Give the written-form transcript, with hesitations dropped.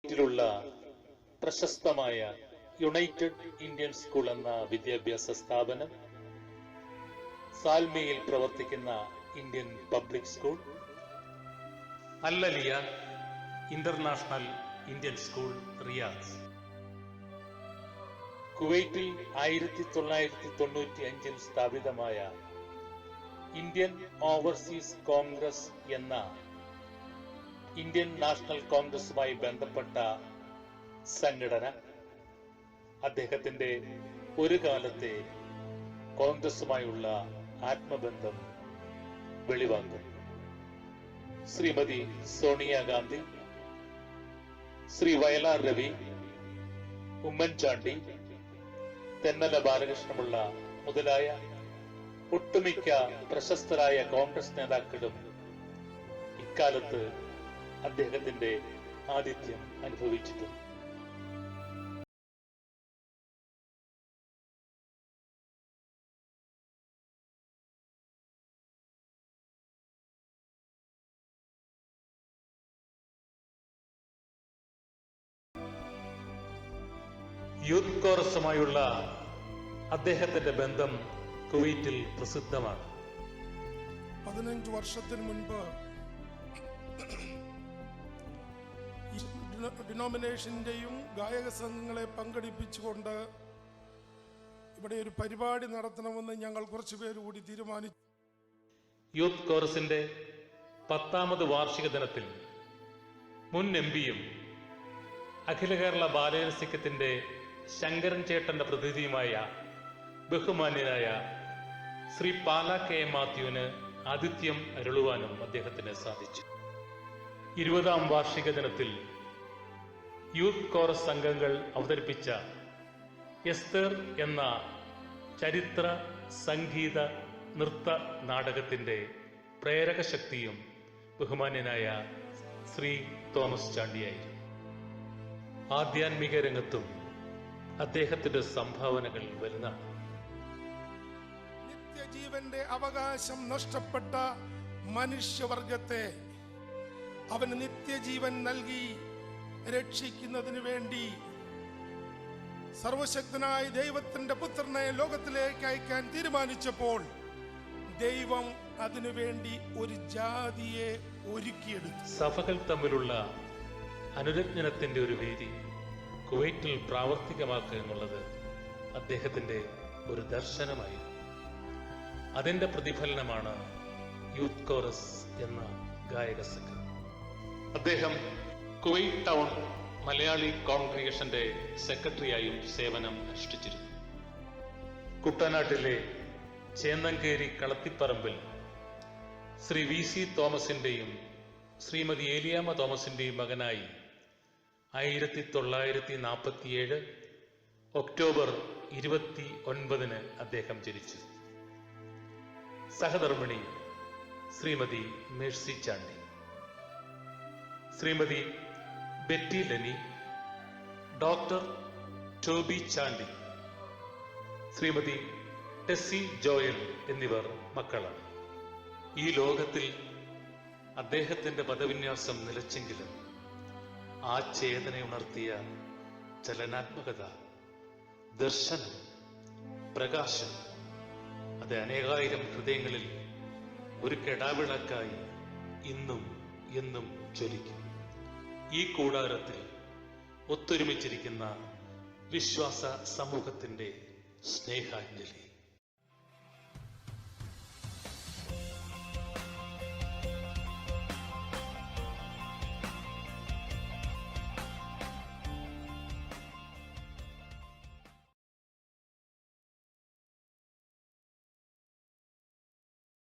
കുവൈറ്റിലുള്ള പ്രശസ്തമായ United Indian school എന്ന വിദ്യാഭ്യാസ സ്ഥാപനം, സാൽമയിൽ പ്രവർത്തിക്കുന്ന Indian public school, Al Aliya international Indian school Riyadh. കുവൈറ്റിൽ 1995 സ്ഥാപിതമായ ഇന്ത്യൻ ഓവർസീസ് കോൺഗ്രസ് എന്ന ഇന്ത്യൻ നാഷണൽ കോൺഗ്രസുമായി ബന്ധപ്പെട്ട സംഘടന അദ്ദേഹത്തിന്റെ ഒരു കാലത്തെ കോൺഗ്രസുമായുള്ള ആത്മബന്ധം വെളിവാക്കുന്നു. ശ്രീമതി സോണിയാഗാന്ധി, ശ്രീ വയലാർ രവി, ഉമ്മൻചാണ്ടി, തെന്നല ബാലകൃഷ്ണപിള്ള മുതലായ ഒട്ടുമിക്ക പ്രശസ്തരായ കോൺഗ്രസ് നേതാക്കളും ഇക്കാലത്ത് അദ്ദേഹത്തിന്റെ ആതിഥ്യം അനുഭവിച്ചിട്ടുണ്ട്. യൂത്ത് കോറസുമായുള്ള അദ്ദേഹത്തിന്റെ ബന്ധം കുവൈറ്റിൽ പ്രസിദ്ധമാണ്. 15 വർഷത്തിന് മുൻപ് ഡിനോമിനേഷന്റെയും ഗായക സംഘങ്ങളെ പങ്കെടുപ്പിച്ചുകൊണ്ട് ഇവിടെ ഒരു പരിപാടി നടത്തണമെന്ന് ഞങ്ങൾ കുറച്ചുപേർ കൂടി തീരുമാനിച്ചു. യൂത്ത് കോറസിന്റെ 10ാമത് വാർഷിക ദിനത്തിൽ മുൻ എംപിയും അഖില കേരള ബാലരസികത്തിന്റെ ശങ്കരൻ ചേട്ടന്റെ പ്രതിനിധിയുമായ ബഹുമാന്യനായ ശ്രീ പാല കെ മാത്യുവിന് ആതിഥ്യം അരുളുവാനും അദ്ദേഹത്തിന് സാധിച്ചു. 20ാം വാർഷിക ദിനത്തിൽ യൂത്ത് കോറസ് സംഘങ്ങൾ അവതരിപ്പിച്ച എസ്തർ എന്ന ചരിത്ര സംഗീത നൃത്ത നാടകത്തിന്റെ പ്രേരക ശക്തിയും ബഹുമാന്യനായ ശ്രീ തോമസ് ചാണ്ടിയായിരുന്നു. ആധ്യാത്മിക രംഗത്തും അദ്ദേഹത്തിന്റെ സംഭാവനകൾ വലുതാണ്. നിത്യജീവന്റെ അവകാശം നഷ്ടപ്പെട്ട മനുഷ്യവർഗത്തെ അവന് നിത്യജീവൻ നൽകി രക്ഷിക്കുന്നതിന് വേണ്ടി സർവശക്തനായ ദൈവത്തിന്റെ പുത്രനെ ലോകത്തിലേക്ക് അയക്കാൻ തീരുമാനിച്ചപ്പോൾ ദൈവം അതിനുവേണ്ടി ഒരു ജാതിയെ ഒരുക്കിയെടുത്തു. സഭകൾ തമ്മിലുള്ള അനുരഞ്ജനത്തിന്റെ ഒരു വേദി കുവൈറ്റിൽ പ്രാവർത്തികമാക്കുക എന്നുള്ളത് അദ്ദേഹത്തിന്റെ ഒരു ദർശനമായിരുന്നു. അതിന്റെ പ്രതിഫലനമാണ് യൂത്ത് കോറസ് എന്ന ഗായക സംഘം. അദ്ദേഹം കുവൈറ്റ് ടൗൺ മലയാളി കോൺഗ്രിഗേഷന്റെ സെക്രട്ടറിയായും സേവനം അനുഷ്ഠിച്ചിരുന്നു. കുട്ടനാട്ടിലെ ചേന്നങ്കേരി കളത്തിപ്പറമ്പിൽ ശ്രീ VC തോമസിന്റെയും ശ്രീമതി ഏലിയാമ്മ തോമസിന്റെയും മകനായി 1947 ഒക്ടോബർ 29 അദ്ദേഹം ജനിച്ചു. സഹധർമ്മിണി Shrimati Mercy Chandy, Shrimati Betty Leni, doctor Toby Chandy, Shrimati Tessy Joel എന്നിവർ മക്കളാണ്. ഈ ലോകത്തിൽ അദ്ദേഹത്തിന്റെ പദവിന്യാസം നിലച്ചെങ്കിലും ആ ചേതനയുണർത്തിയ ചലനാത്മകത, ദർശനം, പ്രകാശം അത് അനേകായിരം ഹൃദയങ്ങളിൽ ഒരു കെടാവിളക്കായി ഇന്നും എന്നും ജ്വലിക്കും. ഈ കൂടാരത്തിൽ ഒത്തൊരുമിച്ചിരിക്കുന്ന വിശ്വാസ സമൂഹത്തിന്റെ സ്നേഹാഞ്ജലി.